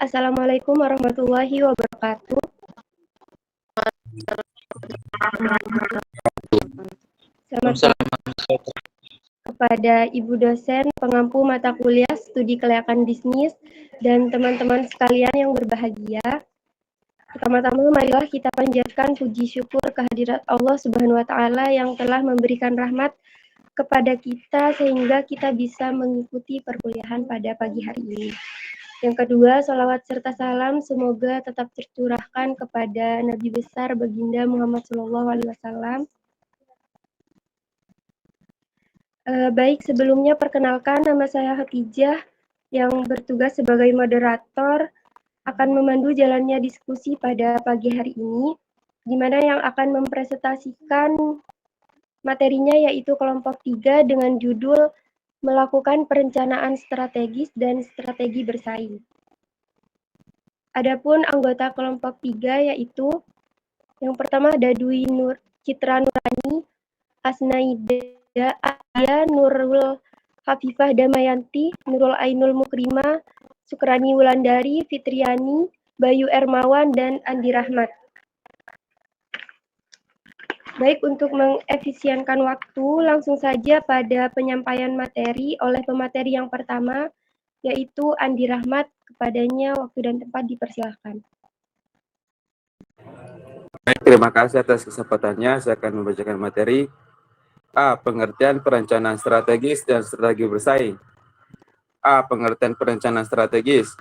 Assalamualaikum warahmatullahi wabarakatuh. Selamat pagi kepada Ibu dosen, pengampu mata kuliah studi kelayakan bisnis, dan teman-teman sekalian yang berbahagia. Pertama-tama, marilah kita panjatkan puji syukur kehadirat Allah Subhanahu wa Ta'ala yang telah memberikan rahmat kepada kita sehingga kita bisa mengikuti perkuliahan pada pagi hari ini. Yang kedua, salawat serta salam semoga tetap tercurahkan kepada Nabi besar Baginda Muhammad SAW. Baik, sebelumnya perkenalkan, nama saya Hatijah yang bertugas sebagai moderator akan memandu jalannya diskusi pada pagi hari ini, di mana yang akan mempresentasikan materinya yaitu kelompok 3 dengan judul melakukan perencanaan strategis dan strategi bersaing. Adapun anggota kelompok 3 yaitu yang pertama ada Dwi Nur Citra Nurani, Asnaida Alia, Nurul Hafifah Damayanti, Nurul Ainul Mukrimah, Sukrani Wulandari, Fitriani, Bayu Ermawan, dan Andi Rahmat. Baik, untuk mengefisienkan waktu, langsung saja pada penyampaian materi oleh pemateri yang pertama, yaitu Andi Rahmat. Kepadanya waktu dan tempat dipersilahkan. Baik, terima kasih atas kesempatannya. Saya akan membacakan materi. A. Pengertian perencanaan strategis dan strategi bersaing. A. Pengertian perencanaan strategis.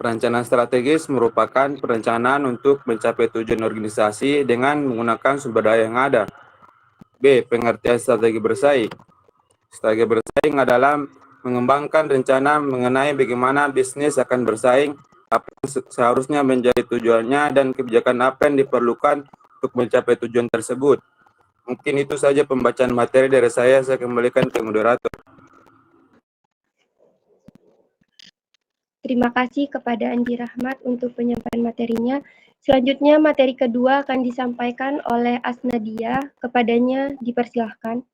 Perencanaan strategis merupakan perencanaan untuk mencapai tujuan organisasi dengan menggunakan sumber daya yang ada. B. Pengertian strategi bersaing. Strategi bersaing adalah mengembangkan rencana mengenai bagaimana bisnis akan bersaing, apa yang seharusnya menjadi tujuannya, dan kebijakan apa yang diperlukan untuk mencapai tujuan tersebut. Mungkin itu saja pembacaan materi dari saya kembalikan ke moderator. Terima kasih kepada Andi Rahmat untuk penyampaian materinya. Selanjutnya materi kedua akan disampaikan oleh Asnadia. Kepadanya dipersilahkan.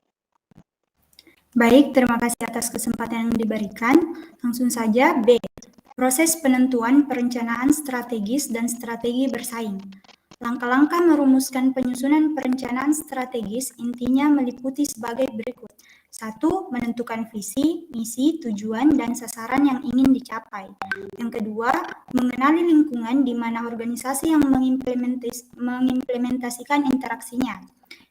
Baik, terima kasih atas kesempatan yang diberikan. Langsung saja B. Proses penentuan perencanaan strategis dan strategi bersaing. Langkah-langkah merumuskan penyusunan perencanaan strategis intinya meliputi sebagai berikut. 1. Menentukan visi, misi, tujuan, dan sasaran yang ingin dicapai. Yang kedua, mengenali lingkungan di mana organisasi yang mengimplementasikan interaksinya.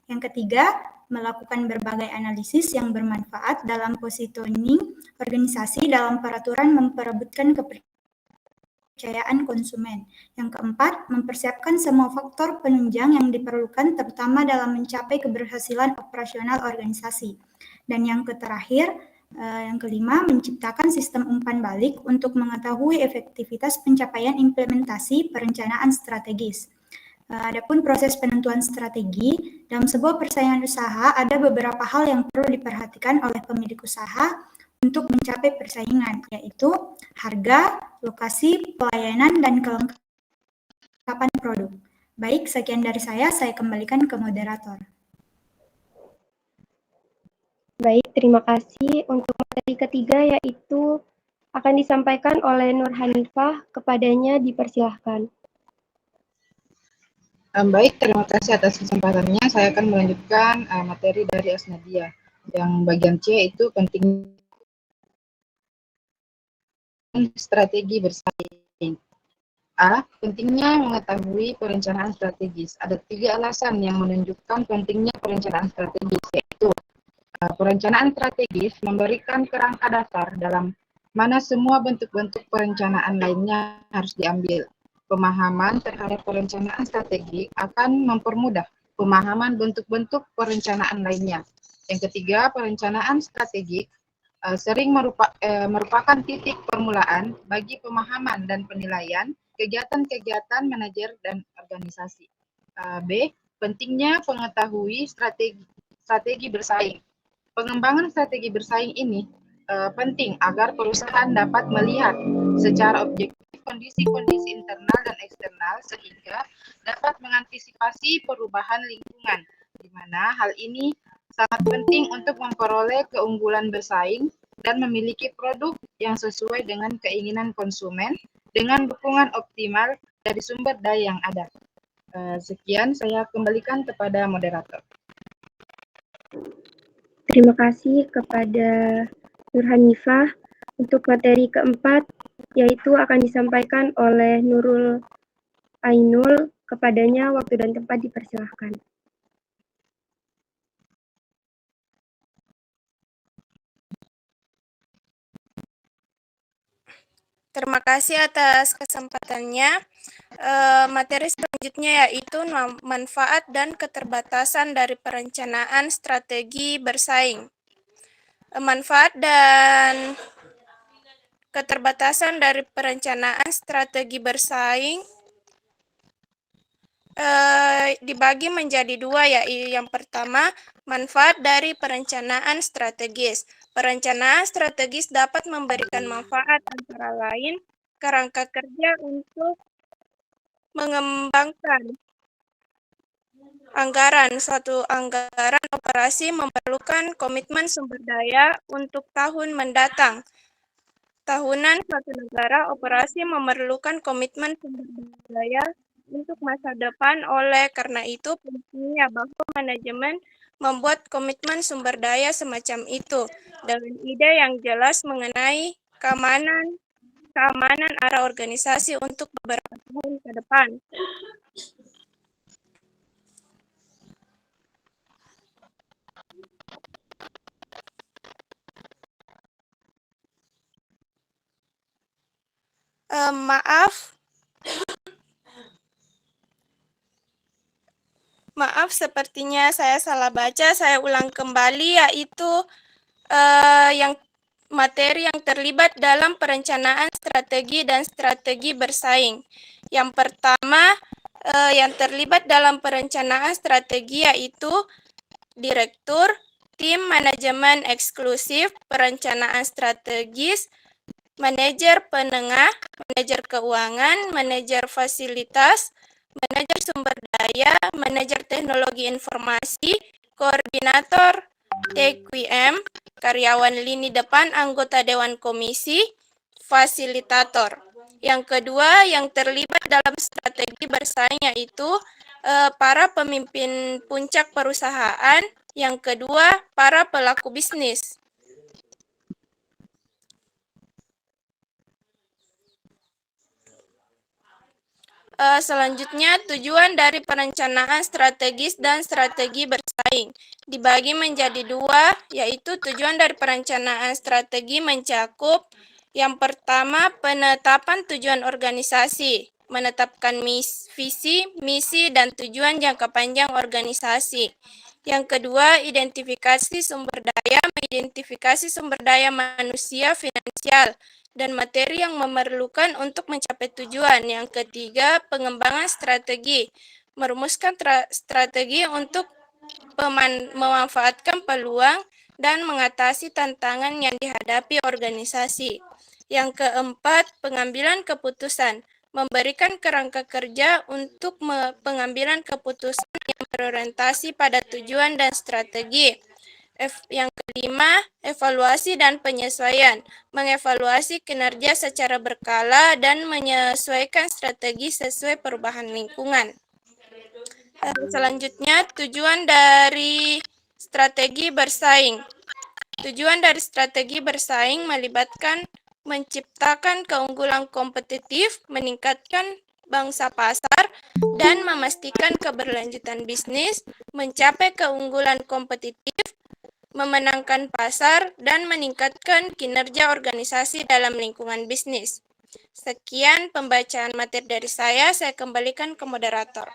Yang ketiga, melakukan berbagai analisis yang bermanfaat dalam positioning organisasi dalam peraturan memperebutkan kepercayaan konsumen. Yang keempat, mempersiapkan semua faktor penunjang yang diperlukan terutama dalam mencapai keberhasilan operasional organisasi. Dan yang terakhir, yang kelima, menciptakan sistem umpan balik untuk mengetahui efektivitas pencapaian implementasi perencanaan strategis. Adapun proses penentuan strategi, dalam sebuah persaingan usaha ada beberapa hal yang perlu diperhatikan oleh pemilik usaha untuk mencapai persaingan, yaitu harga, lokasi, pelayanan, dan kelengkapan produk. Baik, sekian dari saya kembalikan ke moderator. Baik, terima kasih. Untuk materi ketiga yaitu akan disampaikan oleh Nur Hanifah. Kepadanya dipersilahkan. Baik, terima kasih atas kesempatannya. Saya akan melanjutkan materi dari Asnadia. Yang bagian C itu penting strategi bersaing. A. Pentingnya mengetahui perencanaan strategis. Ada 3 alasan yang menunjukkan pentingnya perencanaan strategis, yaitu perencanaan strategis memberikan kerangka dasar dalam mana semua bentuk-bentuk perencanaan lainnya harus diambil. Pemahaman terhadap perencanaan strategik akan mempermudah pemahaman bentuk-bentuk perencanaan lainnya. Yang ketiga, perencanaan strategik sering merupakan titik permulaan bagi pemahaman dan penilaian kegiatan-kegiatan manajer dan organisasi. B. Pentingnya mengetahui strategi bersaing. Pengembangan strategi bersaing ini penting agar perusahaan dapat melihat secara objektif kondisi-kondisi internal dan eksternal sehingga dapat mengantisipasi perubahan lingkungan, di mana hal ini sangat penting untuk memperoleh keunggulan bersaing dan memiliki produk yang sesuai dengan keinginan konsumen dengan dukungan optimal dari sumber daya yang ada. Sekian, saya kembalikan kepada moderator. Terima kasih kepada Nur Hanifah. Untuk materi keempat, yaitu akan disampaikan oleh Nurul Ainul. Kepadanya waktu dan tempat dipersilahkan. Terima kasih atas kesempatannya. Materi selanjutnya yaitu manfaat dan keterbatasan dari perencanaan strategi bersaing. Manfaat dan keterbatasan dari perencanaan strategi bersaing dibagi menjadi dua, yaitu yang pertama, manfaat dari perencanaan strategis. Perencanaan strategis dapat memberikan manfaat antara lain kerangka kerja untuk mengembangkan anggaran. Suatu anggaran operasi memerlukan komitmen sumber daya untuk tahun mendatang. Tahunan suatu negara operasi memerlukan komitmen sumber daya untuk masa depan. Oleh karena itu, pentingnya bahwa manajemen membuat komitmen sumber daya semacam itu dengan ide yang jelas mengenai keamanan arah organisasi untuk beberapa tahun ke depan. Maaf, sepertinya saya salah baca. Saya ulang kembali, yaitu yang materi yang terlibat dalam perencanaan strategi dan strategi bersaing. Yang pertama, yang terlibat dalam perencanaan strategi yaitu direktur, tim manajemen eksklusif, perencanaan strategis, manajer penengah, manajer keuangan, manajer fasilitas, manajer sumber daya, manajer teknologi informasi, koordinator TQM, karyawan lini depan, anggota dewan komisi, fasilitator. Yang kedua, yang terlibat dalam strategi bersaing yaitu para pemimpin puncak perusahaan. Yang kedua, para pelaku bisnis. Selanjutnya, tujuan dari perencanaan strategis dan strategi bersaing dibagi menjadi dua, yaitu tujuan dari perencanaan strategi mencakup yang pertama, penetapan tujuan organisasi, menetapkan visi, misi, dan tujuan jangka panjang organisasi. Yang kedua, identifikasi sumber daya, mengidentifikasi sumber daya manusia, finansial, dan materi yang memerlukan untuk mencapai tujuan. Yang ketiga, pengembangan strategi, merumuskan strategi untuk memanfaatkan peluang dan mengatasi tantangan yang dihadapi organisasi. Yang keempat, pengambilan keputusan, memberikan kerangka kerja untuk pengambilan keputusan yang berorientasi pada tujuan dan strategi. Yang kelima, evaluasi dan penyesuaian, mengevaluasi kinerja secara berkala dan menyesuaikan strategi sesuai perubahan lingkungan. Selanjutnya, tujuan dari strategi bersaing. Tujuan dari strategi bersaing melibatkan menciptakan keunggulan kompetitif, meningkatkan bangsa pasar, dan memastikan keberlanjutan bisnis, mencapai keunggulan kompetitif, memenangkan pasar, dan meningkatkan kinerja organisasi dalam lingkungan bisnis. Sekian pembacaan materi dari saya kembalikan ke moderator.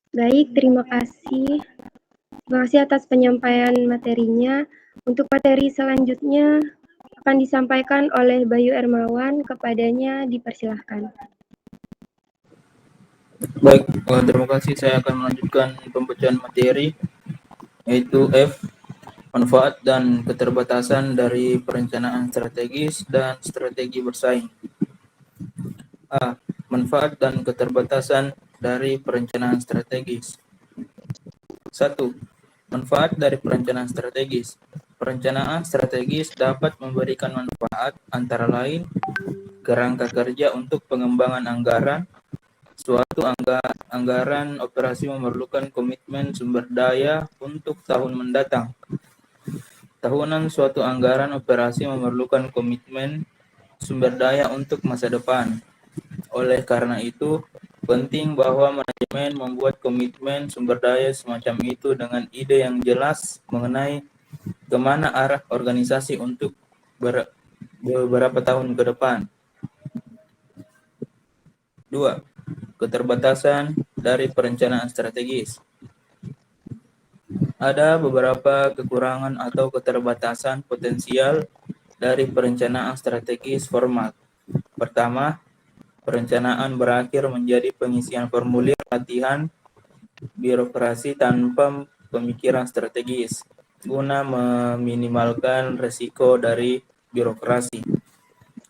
Baik, terima kasih. Terima kasih atas penyampaian materinya. Untuk materi selanjutnya akan disampaikan oleh Bayu Ermawan. Kepadanya dipersilahkan. Baik, terima kasih. Saya akan melanjutkan pembacaan materi, yaitu F, manfaat dan keterbatasan dari perencanaan strategis dan strategi bersaing. A, manfaat dan keterbatasan dari perencanaan strategis. 1. Manfaat dari perencanaan strategis. Perencanaan strategis dapat memberikan manfaat antara lain kerangka kerja untuk pengembangan anggaran. Suatu anggaran operasi memerlukan komitmen sumber daya untuk tahun mendatang. Tahunan suatu anggaran operasi memerlukan komitmen sumber daya untuk masa depan. Oleh karena itu, penting bahwa manajemen membuat komitmen sumber daya semacam itu dengan ide yang jelas mengenai kemana arah organisasi untuk beberapa tahun ke depan. 2. Keterbatasan dari perencanaan strategis. Ada beberapa kekurangan atau keterbatasan potensial dari perencanaan strategis formal. Pertama, perencanaan berakhir menjadi pengisian formulir latihan birokrasi tanpa pemikiran strategis, guna meminimalkan risiko dari birokrasi.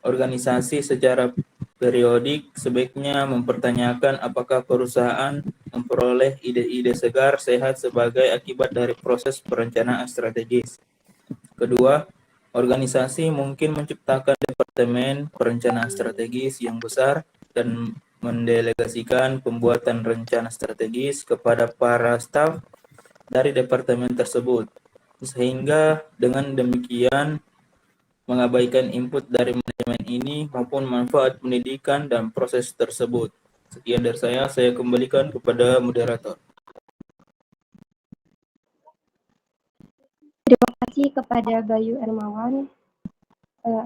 Organisasi secara periodik sebaiknya mempertanyakan apakah perusahaan memperoleh ide-ide segar sehat sebagai akibat dari proses perencanaan strategis. Kedua, organisasi mungkin menciptakan departemen perencanaan strategis yang besar dan mendelegasikan pembuatan rencana strategis kepada para staf dari departemen tersebut, sehingga dengan demikian mengabaikan input dari manajemen ini maupun manfaat pendidikan dan proses tersebut. Sekian dari saya kembalikan kepada moderator. Terima kasih kepada Bayu Hermawan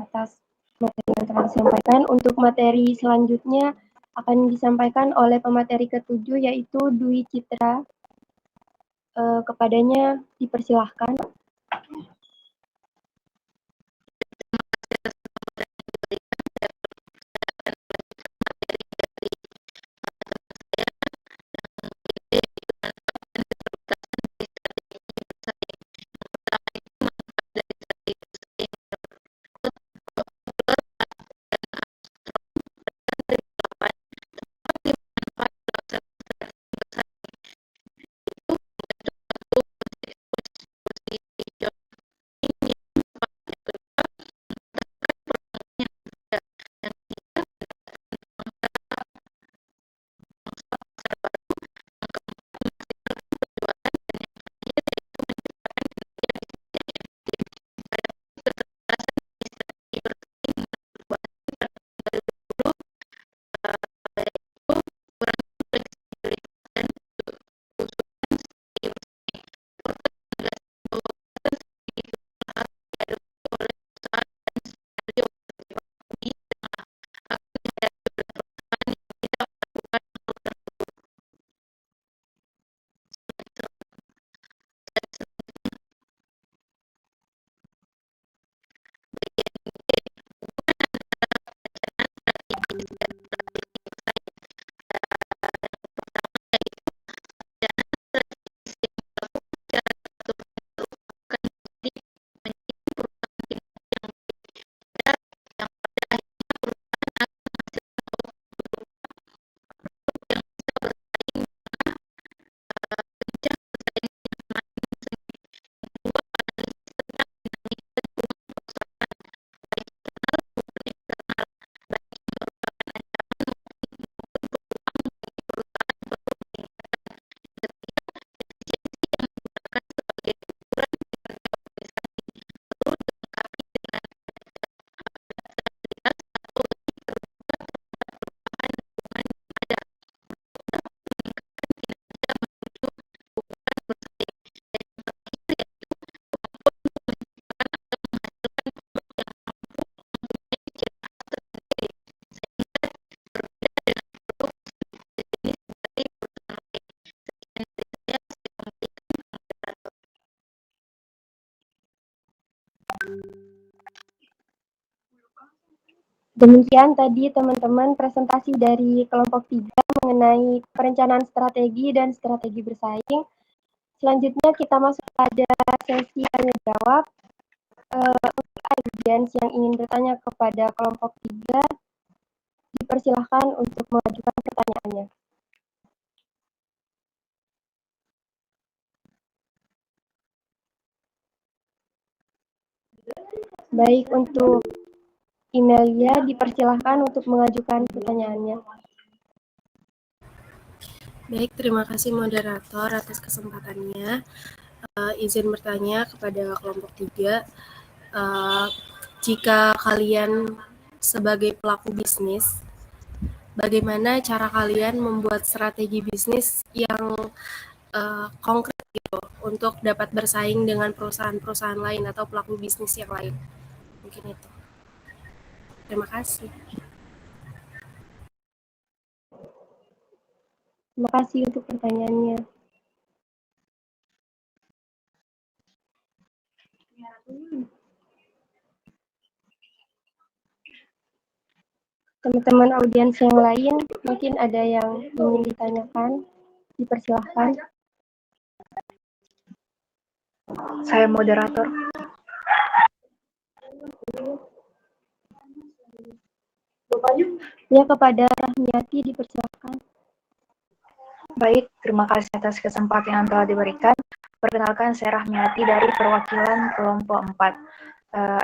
atas materi yang telah disampaikan. Untuk materi selanjutnya akan disampaikan oleh pemateri ketujuh yaitu Dwi Citra. Kepadanya dipersilahkan. Demikian tadi teman-teman presentasi dari kelompok 3 mengenai perencanaan strategi dan strategi bersaing. Selanjutnya kita masuk pada sesi tanya jawab. Untuk audiens yang ingin bertanya kepada kelompok 3, dipersilahkan untuk mengajukan pertanyaannya. Baik, untuk Imelia dipersilahkan untuk mengajukan pertanyaannya. Baik, terima kasih moderator atas kesempatannya. Izin bertanya kepada kelompok 3. Jika kalian sebagai pelaku bisnis, bagaimana cara kalian membuat strategi bisnis yang konkret gitu untuk dapat bersaing dengan perusahaan-perusahaan lain atau pelaku bisnis yang lain? Mungkin itu. Terima kasih. Terima kasih untuk pertanyaannya. Teman-teman audiens yang lain, mungkin ada yang ingin ditanyakan, dipersilahkan. Saya moderator. Ya, kepada Rahmiati dipersilahkan. Baik, terima kasih atas kesempatan yang telah diberikan. Perkenalkan, saya Rahmiati dari perwakilan kelompok 4.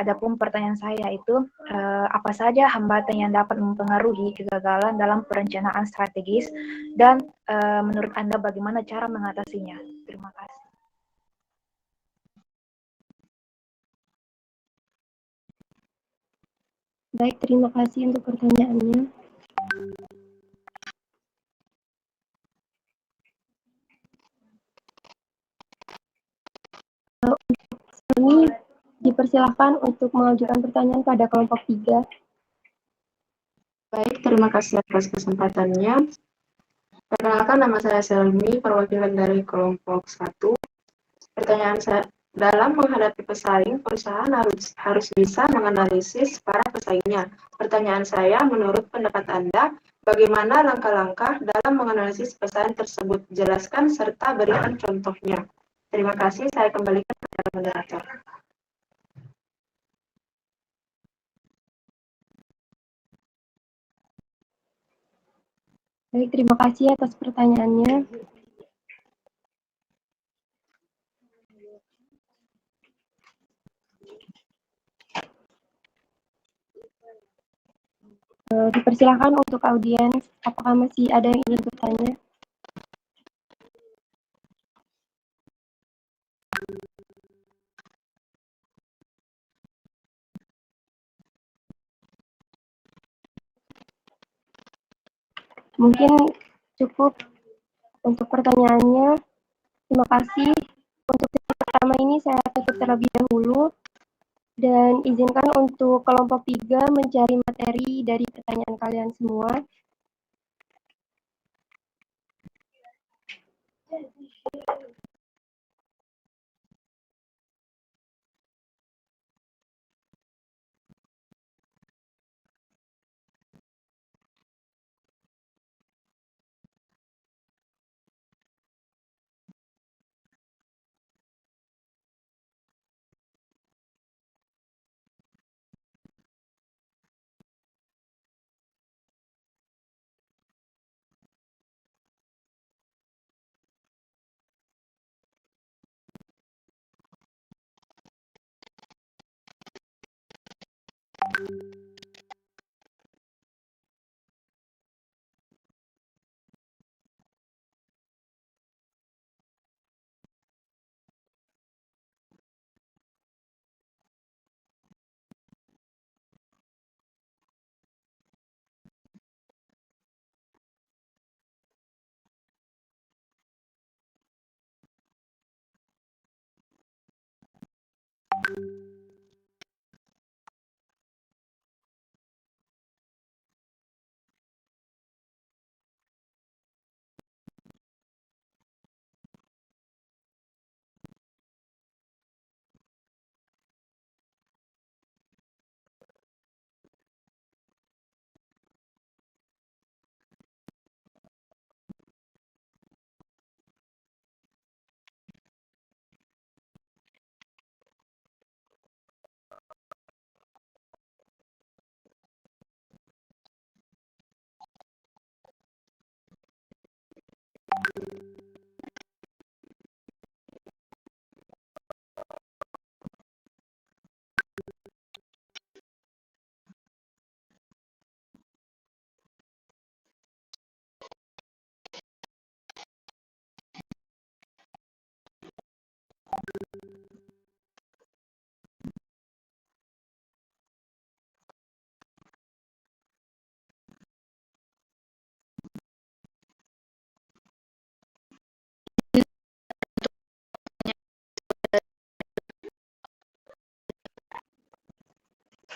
Adapun pertanyaan saya itu, apa saja hambatan yang dapat mempengaruhi kegagalan dalam perencanaan strategis dan menurut Anda bagaimana cara mengatasinya? Terima kasih. Baik, terima kasih untuk pertanyaannya. Kami dipersilahkan untuk mengajukan pertanyaan pada kelompok 3. Baik, terima kasih atas kesempatannya. Perkenalkan, nama saya Selmi, perwakilan dari kelompok 1. Pertanyaan saya, dalam menghadapi pesaing, perusahaan harus bisa menganalisis para pesaingnya. Pertanyaan saya, menurut pendapat Anda, bagaimana langkah-langkah dalam menganalisis pesaing tersebut? Jelaskan serta berikan contohnya. Terima kasih, saya kembalikan kepada moderator. Baik, terima kasih atas pertanyaannya. Dipersilahkan untuk audiens, apakah masih ada yang ingin bertanya? Mungkin cukup untuk pertanyaannya. Terima kasih. Untuk sesi pertama ini saya tutup terlebih dahulu. Dan izinkan untuk kelompok 3 mencari materi dari pertanyaan kalian semua.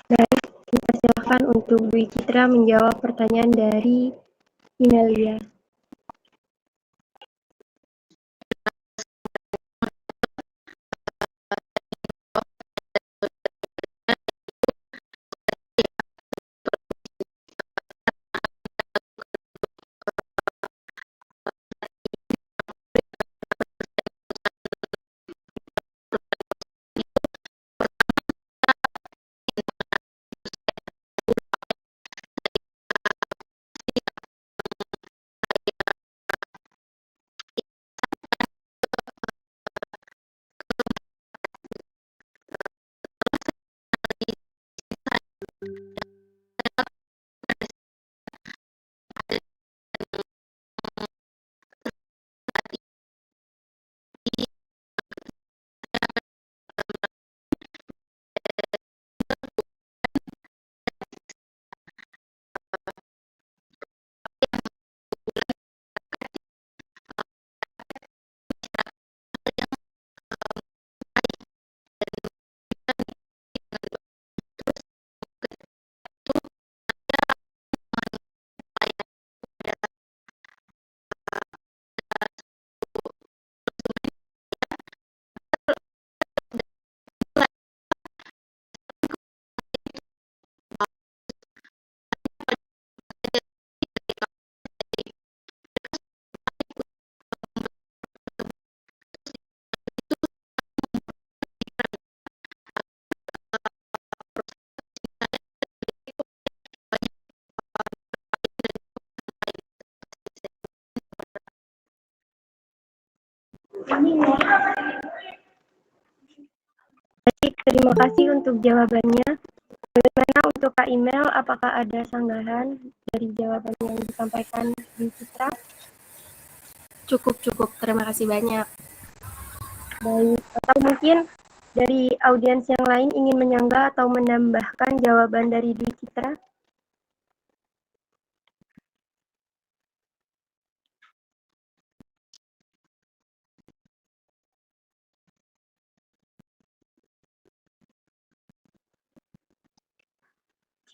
Baik, kita silakan untuk Dwi Citra menjawab pertanyaan dari Inelia. Baik, terima kasih untuk jawabannya. Bagaimana untuk Kak Email, apakah ada sanggahan dari jawaban yang disampaikan Dwi Citra? Cukup. Terima kasih banyak. Baik, atau mungkin dari audiens yang lain ingin menyanggah atau menambahkan jawaban dari Dwi Citra?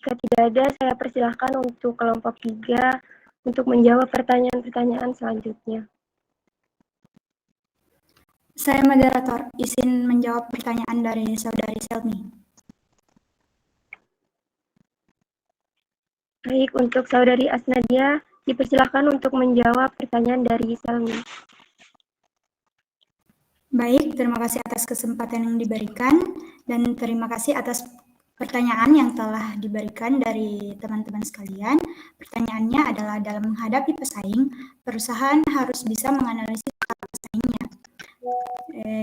Jika tidak ada, saya persilahkan untuk kelompok 3 untuk menjawab pertanyaan-pertanyaan selanjutnya. Saya moderator, izin menjawab pertanyaan dari Saudari Selmi. Baik, untuk Saudari Asnadia, dipersilahkan untuk menjawab pertanyaan dari Selmi. Baik, terima kasih atas kesempatan yang diberikan dan terima kasih atas pertanyaan yang telah diberikan dari teman-teman sekalian. Pertanyaannya adalah dalam menghadapi pesaing, perusahaan harus bisa menganalisis pesaingnya.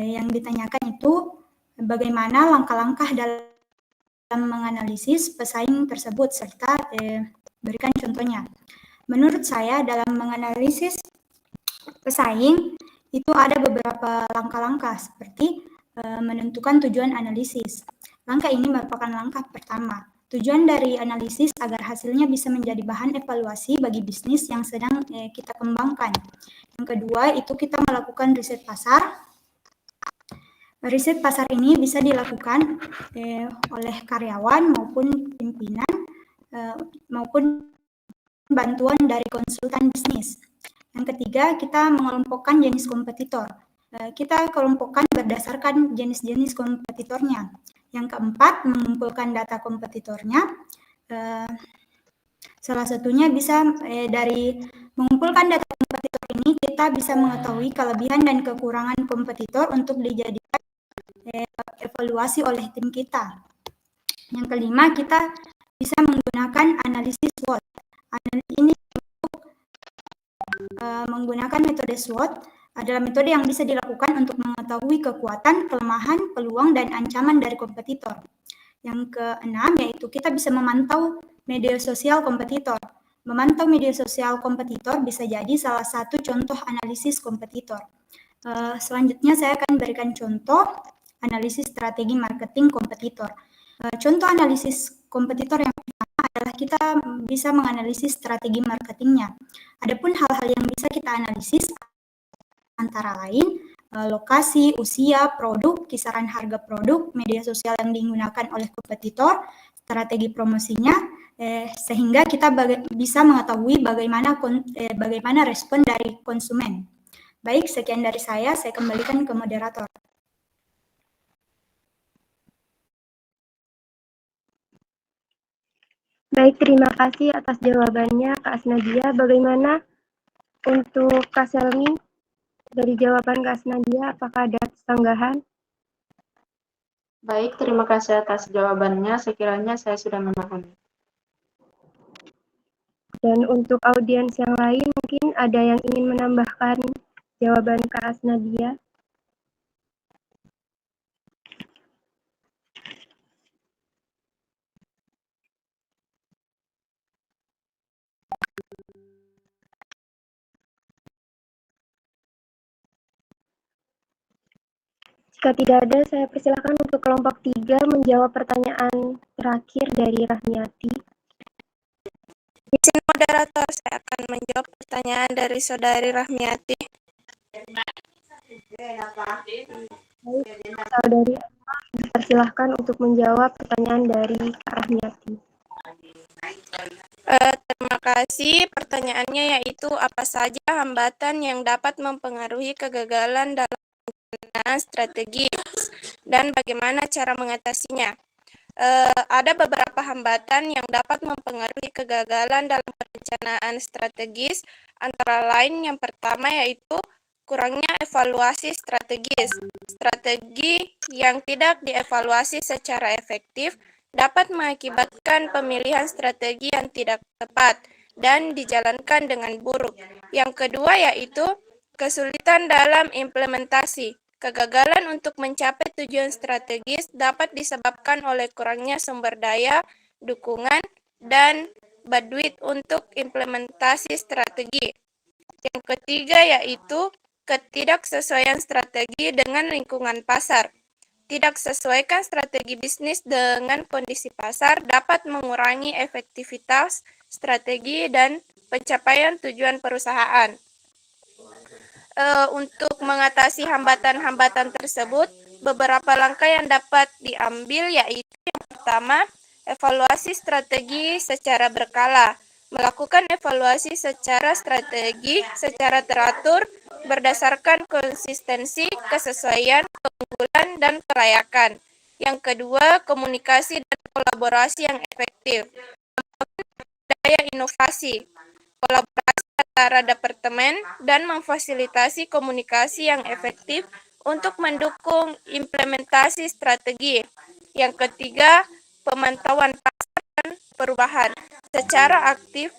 Yang ditanyakan itu bagaimana langkah-langkah dalam menganalisis pesaing tersebut serta berikan contohnya. Menurut saya dalam menganalisis pesaing itu ada beberapa langkah-langkah seperti menentukan tujuan analisis. Langkah ini merupakan langkah pertama. Tujuan dari analisis agar hasilnya bisa menjadi bahan evaluasi bagi bisnis yang sedang kita kembangkan. Yang kedua, itu kita melakukan riset pasar. Riset pasar ini bisa dilakukan oleh karyawan maupun pimpinan maupun bantuan dari konsultan bisnis. Yang ketiga, kita mengelompokkan jenis kompetitor. Kita kelompokkan berdasarkan jenis-jenis kompetitornya. Yang keempat, mengumpulkan data kompetitornya. Salah satunya bisa dari mengumpulkan data kompetitor ini, kita bisa mengetahui kelebihan dan kekurangan kompetitor untuk dijadikan evaluasi oleh tim kita. Yang kelima, kita bisa menggunakan analisis SWOT. Ini menggunakan metode SWOT adalah metode yang bisa dilakukan untuk mengetahui kekuatan, kelemahan, peluang, dan ancaman dari kompetitor. Yang keenam, yaitu kita bisa memantau media sosial kompetitor. Memantau media sosial kompetitor bisa jadi salah satu contoh analisis kompetitor. Selanjutnya saya akan berikan contoh analisis strategi marketing kompetitor. Contoh analisis kompetitor yang pertama adalah kita bisa menganalisis strategi marketingnya. Adapun hal-hal yang bisa kita analisis antara lain lokasi, usia, produk, kisaran harga produk, media sosial yang digunakan oleh kompetitor, strategi promosinya, sehingga kita bisa mengetahui bagaimana respon dari konsumen. Baik, sekian dari saya kembalikan ke moderator. Baik, terima kasih atas jawabannya Kak Asnadia. Bagaimana untuk Kak Selmi? Dari jawaban Kak Asnadia, apakah ada tanggapan? Baik, terima kasih atas jawabannya. Sekiranya saya sudah memahami. Dan untuk audiens yang lain, mungkin ada yang ingin menambahkan jawaban Kak Asnadia? Jika tidak ada, saya persilakan untuk kelompok 3 menjawab pertanyaan terakhir dari Rahmiati. Izin moderator, saya akan menjawab pertanyaan dari Saudari Rahmiati. Saudari, dipersilahkan untuk menjawab pertanyaan dari Kak Rahmiati. Terima kasih. Pertanyaannya yaitu apa saja hambatan yang dapat mempengaruhi kegagalan dalam perencanaan strategis dan bagaimana cara mengatasinya. Ada beberapa hambatan yang dapat mempengaruhi kegagalan dalam perencanaan strategis, antara lain yang pertama yaitu kurangnya evaluasi strategis. Strategi yang tidak dievaluasi secara efektif dapat mengakibatkan pemilihan strategi yang tidak tepat dan dijalankan dengan buruk. Yang kedua yaitu kesulitan dalam implementasi. Kegagalan untuk mencapai tujuan strategis dapat disebabkan oleh kurangnya sumber daya, dukungan, dan bandwidth untuk implementasi strategi. Yang ketiga yaitu ketidaksesuaian strategi dengan lingkungan pasar. Tidak sesuaikan strategi bisnis dengan kondisi pasar dapat mengurangi efektivitas strategi dan pencapaian tujuan perusahaan. Untuk mengatasi hambatan-hambatan tersebut, beberapa langkah yang dapat diambil yaitu yang pertama, evaluasi strategi secara berkala. Melakukan evaluasi secara strategi secara teratur berdasarkan konsistensi, kesesuaian, keunggulan, dan kelayakan. Yang kedua, komunikasi dan kolaborasi yang efektif. Daya inovasi, kolaborasi antara departemen, dan memfasilitasi komunikasi yang efektif untuk mendukung implementasi strategi. Yang ketiga, pemantauan pasar dan perubahan. Secara aktif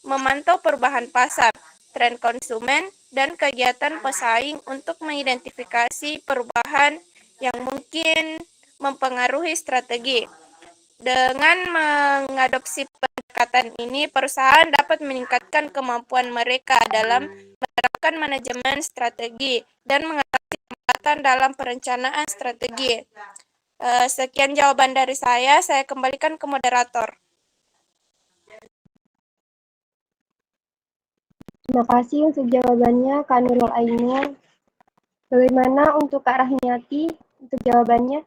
memantau perubahan pasar, tren konsumen, dan kegiatan pesaing untuk mengidentifikasi perubahan yang mungkin mempengaruhi strategi. Dengan mengadopsi pendekatan ini, perusahaan dapat meningkatkan kemampuan mereka dalam menerapkan manajemen strategi dan mengatasi hambatan dalam perencanaan strategi. Sekian jawaban dari saya kembalikan ke moderator. Terima kasih untuk jawabannya, Kak Nurul Ainul. Bagaimana untuk Kak Rahmiati untuk jawabannya?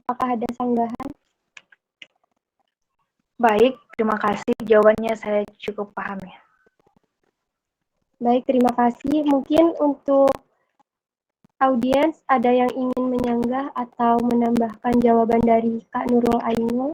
Apakah ada sanggahan? Baik, terima kasih. Jawabannya saya cukup paham ya. Baik, terima kasih. Mungkin untuk audiens ada yang ingin menyanggah atau menambahkan jawaban dari Kak Nurul Ainul?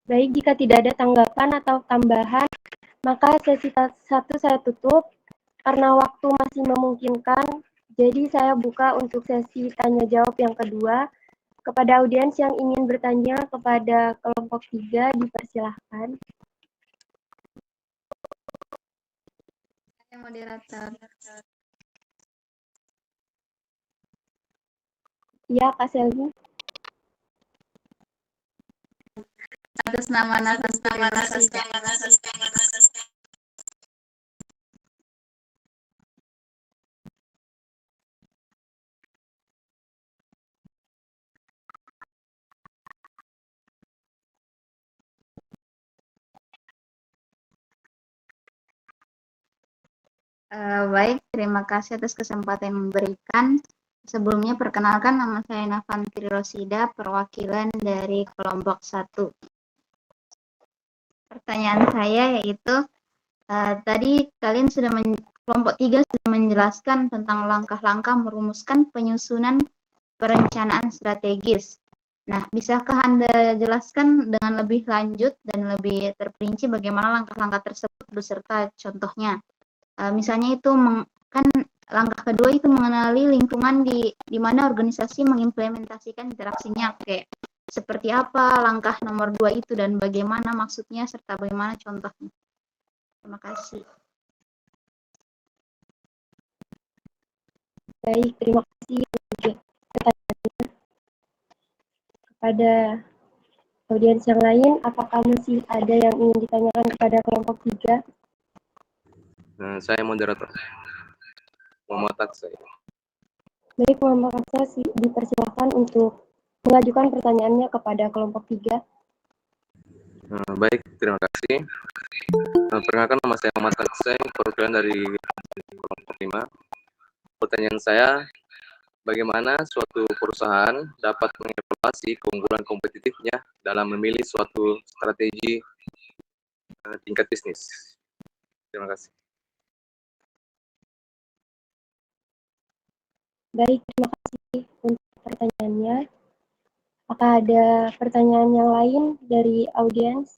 Baik, jika tidak ada tanggapan atau tambahan, maka sesi 1 saya tutup. Karena waktu masih memungkinkan, jadi saya buka untuk sesi tanya jawab yang kedua. Kepada audiens yang ingin bertanya kepada kelompok 3, dipersilahkan. Moderator. Ya, Kak Selvi. Atas nama Baik, terima kasih atas kesempatan yang diberikan. Sebelumnya perkenalkan nama saya Navantri Rosida, perwakilan dari kelompok 1. Pertanyaan saya yaitu, tadi kalian sudah kelompok 3 sudah menjelaskan tentang langkah-langkah merumuskan penyusunan perencanaan strategis. Nah, bisakah Anda jelaskan dengan lebih lanjut dan lebih terperinci bagaimana langkah-langkah tersebut beserta contohnya? Misalnya itu kan langkah kedua itu mengenali lingkungan di mana organisasi mengimplementasikan interaksinya, kayak seperti apa langkah nomor 2 itu dan bagaimana maksudnya serta bagaimana contohnya. Terima kasih. Baik, terima kasih untuk pertanyaannya. Kepada audiens yang lain, apakah masih ada yang ingin ditanyakan kepada kelompok 3? Saya moderator. Muhammad Aksai. Baik, kelompok Aksa dipersilakan untuk mengajukan pertanyaannya kepada kelompok 3. Baik, terima kasih. Perkenalkan, nama saya Muhammad Aksai, perwakilan dari kelompok 5. Pertanyaan saya, bagaimana suatu perusahaan dapat mengevaluasi keunggulan kompetitifnya dalam memilih suatu strategi tingkat bisnis? Terima kasih. Baik, terima kasih untuk pertanyaannya. Apakah ada pertanyaan yang lain dari audiens?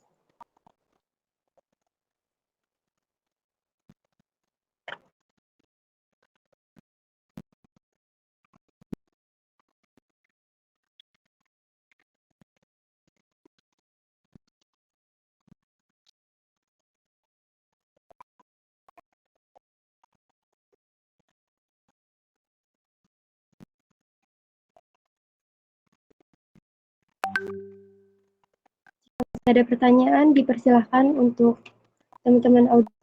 Jika ada pertanyaan, dipersilahkan untuk teman-teman audiens.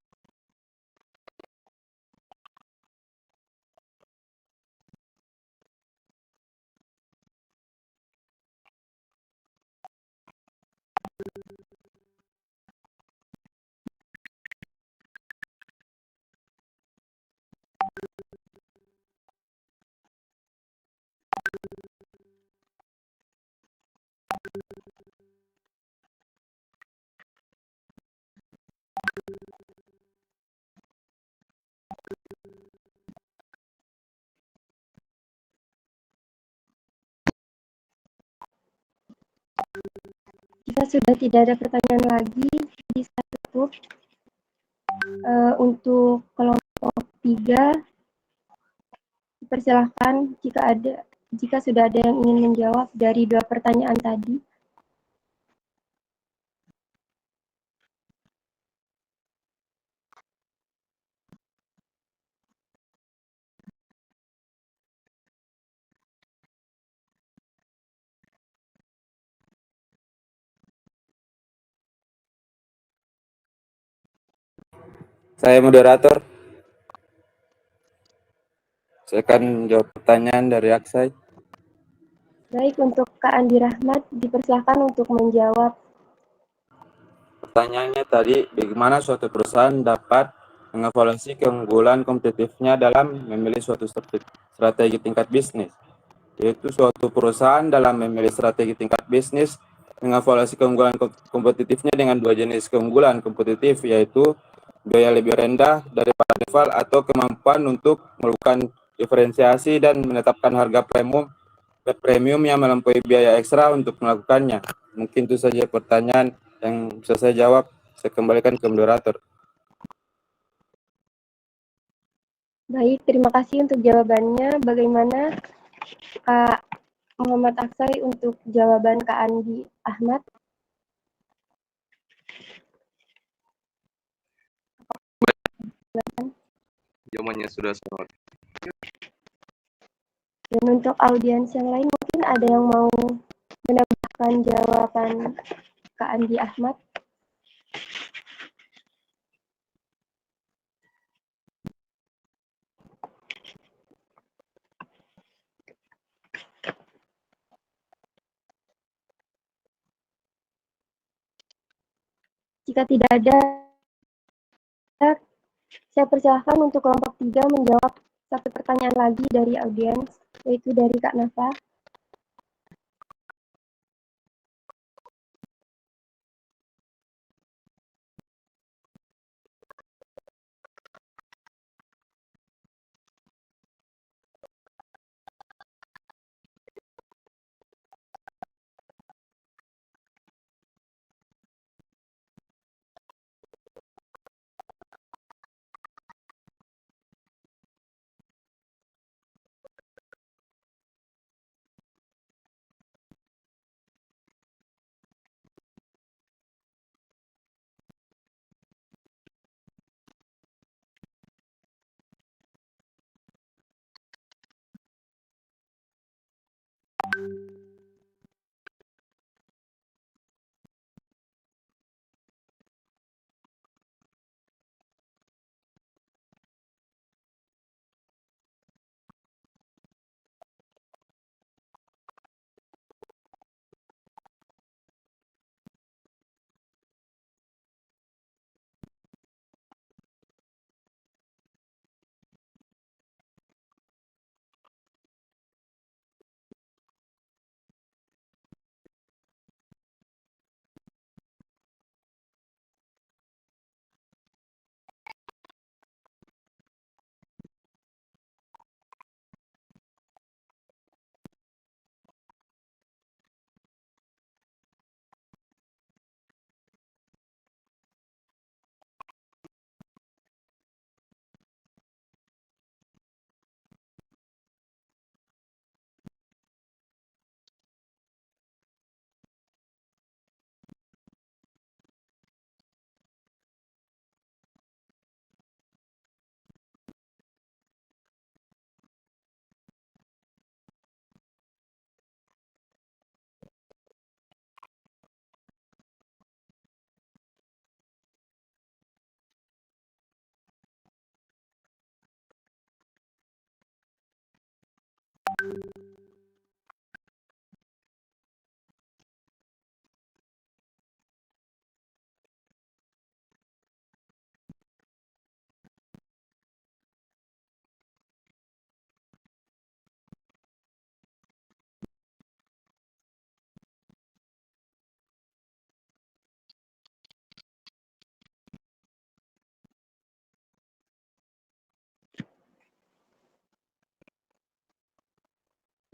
Jika sudah tidak ada pertanyaan lagi, bisa tutup. Untuk kelompok 3, dipersilahkan jika sudah ada yang ingin menjawab dari 2 pertanyaan tadi. Saya moderator. Saya akan jawab pertanyaan dari Aksai. Baik, untuk Kak Andi Rahmat, dipersilahkan untuk menjawab. Pertanyaannya tadi, bagaimana suatu perusahaan dapat mengevaluasi keunggulan kompetitifnya dalam memilih suatu strategi tingkat bisnis? Yaitu suatu perusahaan dalam memilih strategi tingkat bisnis mengevaluasi keunggulan kompetitifnya dengan 2 jenis keunggulan kompetitif, yaitu biaya lebih rendah daripada rival atau kemampuan untuk melakukan diferensiasi dan menetapkan harga premium yang melampaui biaya ekstra untuk melakukannya. Mungkin itu saja pertanyaan yang bisa saya jawab. Saya kembalikan ke moderator. Baik, terima kasih untuk jawabannya. Bagaimana Kak Muhammad Aksai untuk jawaban Kak Andi Ahmad? Jawabannya sudah semua. Dan untuk audiens yang lain, mungkin ada yang mau menambahkan jawaban Kak Andi Ahmad? Jika tidak ada, Saya persilahkan untuk kelompok 3 menjawab satu pertanyaan lagi dari audiens, yaitu dari Kak Nafa.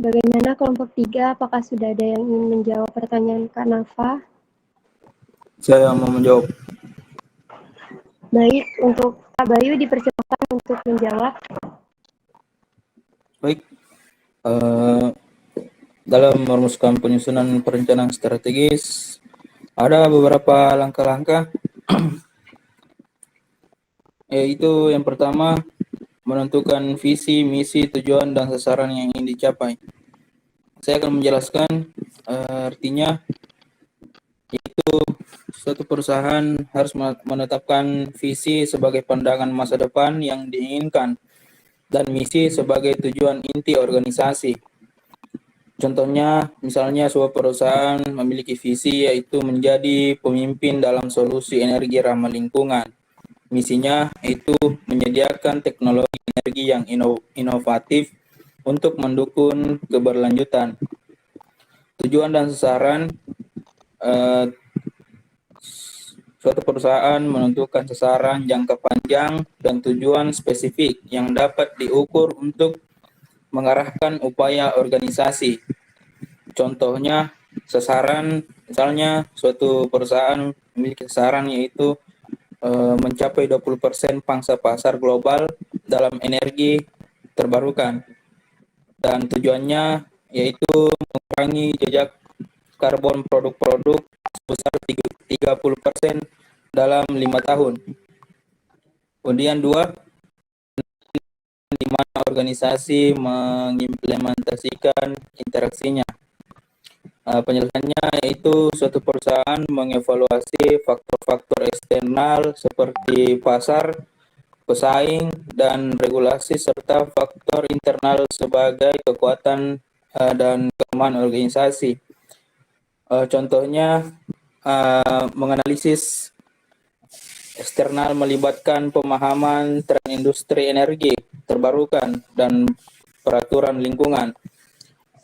Bagaimana kelompok 3? Apakah sudah ada yang ingin menjawab pertanyaan Kak Nafa? Saya mau menjawab. Baik, untuk Kak Bayu dipersilakan untuk menjawab. Baik, dalam merumuskan penyusunan perencanaan strategis, ada beberapa langkah-langkah, yaitu yang pertama, menentukan visi, misi, tujuan, dan sasaran yang ingin dicapai. Saya akan menjelaskan artinya, yaitu suatu perusahaan harus menetapkan visi sebagai pandangan masa depan yang diinginkan dan misi sebagai tujuan inti organisasi. Contohnya, misalnya sebuah perusahaan memiliki visi yaitu menjadi pemimpin dalam solusi energi ramah lingkungan. Misinya itu menyediakan teknologi energi yang inovatif untuk mendukung keberlanjutan. Tujuan dan sasaran, suatu perusahaan menentukan sasaran jangka panjang dan tujuan spesifik yang dapat diukur untuk mengarahkan upaya organisasi. Contohnya, sasaran, misalnya suatu perusahaan memiliki sasaran yaitu mencapai 20% pangsa pasar global dalam energi terbarukan. Dan tujuannya yaitu mengurangi jejak karbon produk-produk sebesar 30% dalam 5 tahun. Kemudian 2, di mana organisasi mengimplementasikan interaksinya. Penjelasannya yaitu suatu perusahaan mengevaluasi faktor-faktor eksternal seperti pasar, pesaing, dan regulasi serta faktor internal sebagai kekuatan dan kelemahan organisasi. Contohnya menganalisis Eksternal melibatkan pemahaman tren industri energi terbarukan dan peraturan lingkungan.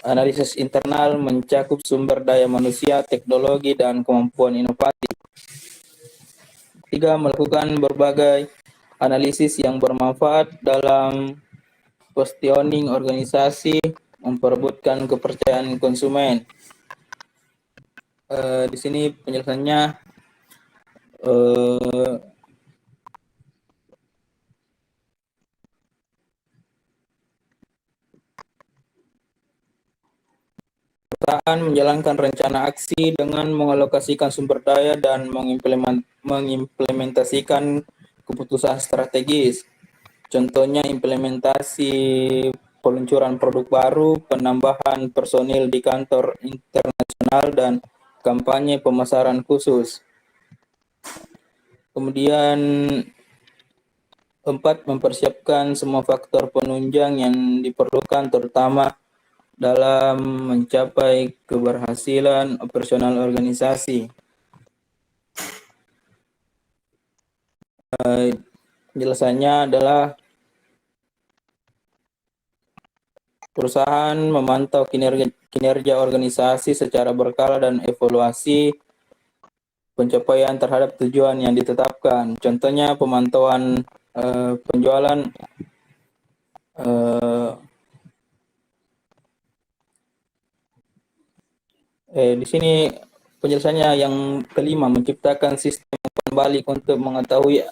Analisis internal mencakup sumber daya manusia, teknologi, dan kemampuan inovasi. 3. Melakukan berbagai analisis yang bermanfaat dalam positioning organisasi, memperebutkan kepercayaan konsumen. Di sini penjelasannya perusahaan menjalankan rencana aksi dengan mengalokasikan sumber daya dan mengimplementasikan keputusan strategis. Contohnya implementasi peluncuran produk baru, penambahan personil di kantor internasional, dan kampanye pemasaran khusus. Kemudian 4. Mempersiapkan semua faktor penunjang yang diperlukan terutama dalam mencapai keberhasilan operasional organisasi. Penjelasannya adalah perusahaan memantau kinerja organisasi secara berkala dan evaluasi pencapaian terhadap tujuan yang ditetapkan. Contohnya pemantauan penjualan di sini penjelasannya yang kelima, menciptakan sistem umpan balik untuk mengetahui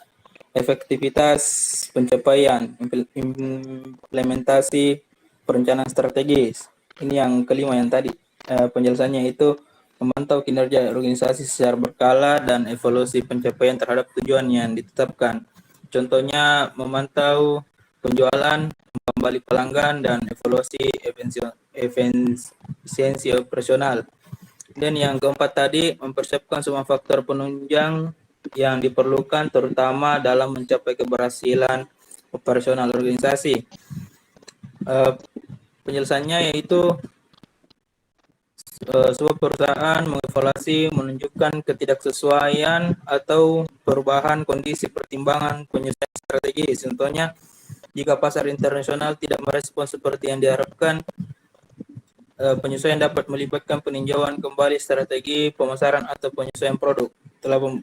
efektivitas pencapaian, implementasi perencanaan strategis. Ini yang kelima yang tadi penjelasannya itu memantau kinerja organisasi secara berkala dan evaluasi pencapaian terhadap tujuan yang ditetapkan. Contohnya memantau penjualan, kembali pelanggan, dan evaluasi efisiensi operasional. Dan yang keempat tadi, mempersiapkan semua faktor penunjang yang diperlukan terutama dalam mencapai keberhasilan operasional organisasi. Penjelasannya yaitu sebuah perusahaan mengevaluasi menunjukkan ketidaksesuaian atau perubahan kondisi pertimbangan penyesuaian strategi. Contohnya, jika pasar internasional tidak merespon seperti yang diharapkan, penyesuaian dapat melibatkan peninjauan kembali strategi pemasaran atau penyesuaian produk. Setelah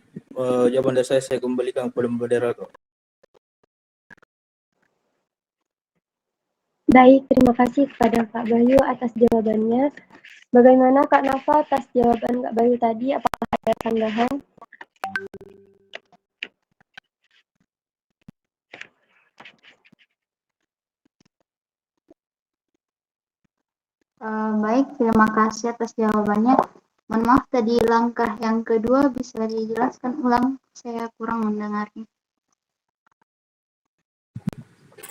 jawaban dari saya kembalikan kepada moderator. Baik, terima kasih kepada Kak Bayu atas jawabannya. Bagaimana Kak Nafa atas jawaban Kak Bayu tadi? Apakah ada tambahan? Baik, terima kasih atas jawabannya. Mohon maaf tadi langkah yang kedua bisa dijelaskan ulang, saya kurang mendengarnya.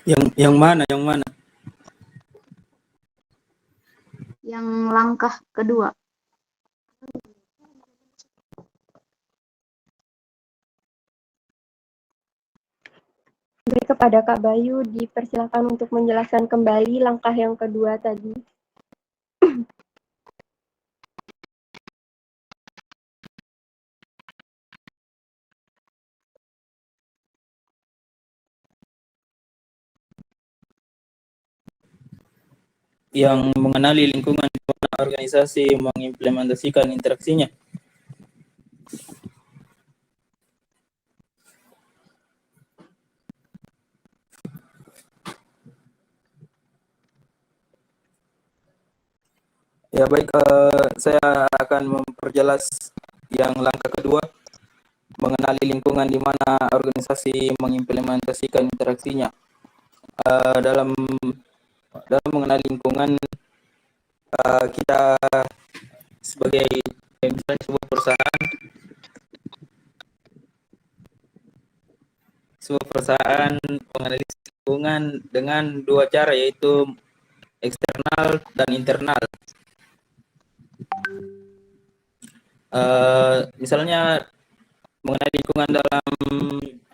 Yang mana? Yang langkah kedua. Baik, kepada Kak Bayu dipersilakan untuk menjelaskan kembali langkah yang kedua tadi. Yang mengenali lingkungan di mana organisasi mengimplementasikan interaksinya. Ya baik, saya akan memperjelas yang langkah kedua, mengenali lingkungan di mana organisasi mengimplementasikan interaksinya. Dalam mengenali lingkungan, kita sebagai misalnya sebuah perusahaan menganalisis lingkungan dengan dua cara, yaitu eksternal dan internal. Misalnya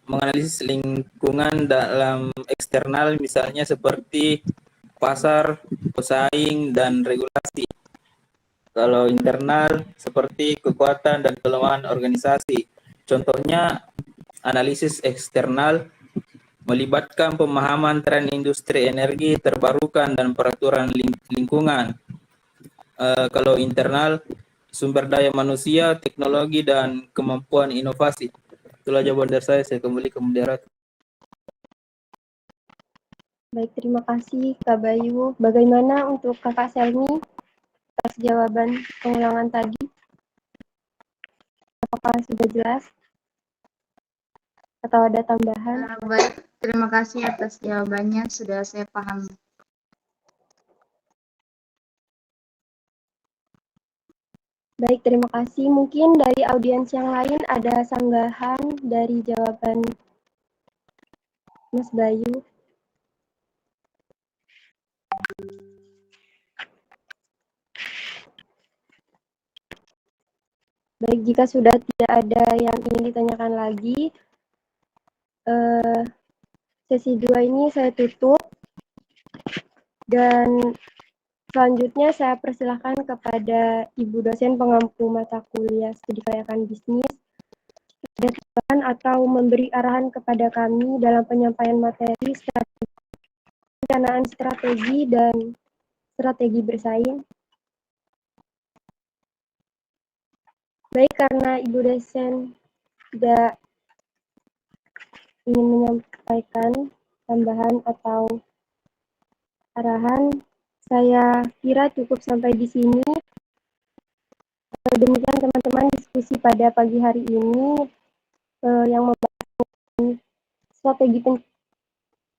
menganalisis lingkungan dalam eksternal, misalnya seperti pasar, pesaing, dan regulasi. Kalau internal seperti kekuatan dan kelemahan organisasi. Contohnya analisis eksternal, melibatkan pemahaman tren industri energi terbarukan dan peraturan lingkungan. Kalau internal, sumber daya manusia, teknologi, dan kemampuan inovasi. Itulah jawaban dari saya kembali ke moderator. Baik, terima kasih Kak Bayu. Bagaimana untuk Kakak Selmi atas jawaban pengulangan tadi? Apakah sudah jelas? Atau ada tambahan? Baik, terima kasih atas jawabannya, sudah saya pahami. Baik, terima kasih. Mungkin dari audiens yang lain ada sanggahan dari jawaban Mas Bayu. Baik, jika sudah tidak ada yang ingin ditanyakan lagi, sesi 2 ini saya tutup. Dan selanjutnya saya persilahkan kepada Ibu dosen pengampu mata kuliah Studi Kelayakan Bisnis atau memberi arahan kepada kami dalam penyampaian materi perencanaan strategi dan strategi bersaing. Baik, karena Ibu dosen tidak ingin menyampaikan tambahan atau arahan, saya kira cukup sampai di sini. Demikian teman-teman diskusi pada pagi hari ini yang membahas strategi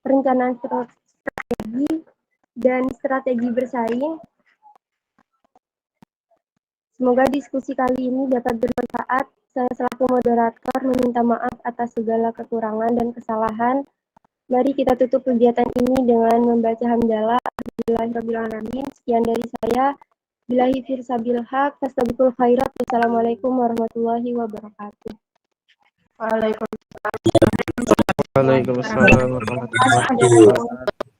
perencanaan strategi dan strategi bersaing. Semoga diskusi kali ini dapat bermanfaat. Saya selaku moderator meminta maaf atas segala kekurangan dan kesalahan. Mari kita tutup kegiatan ini dengan membaca hamdalah. Alhamdulillahirrahmanirrahim. Sekian dari saya. Billahi firsabil haq. Fastabiqul khairat. Wassalamualaikum warahmatullahi wabarakatuh. Waalaikumsalam. Waalaikumsalam warahmatullahi wabarakatuh.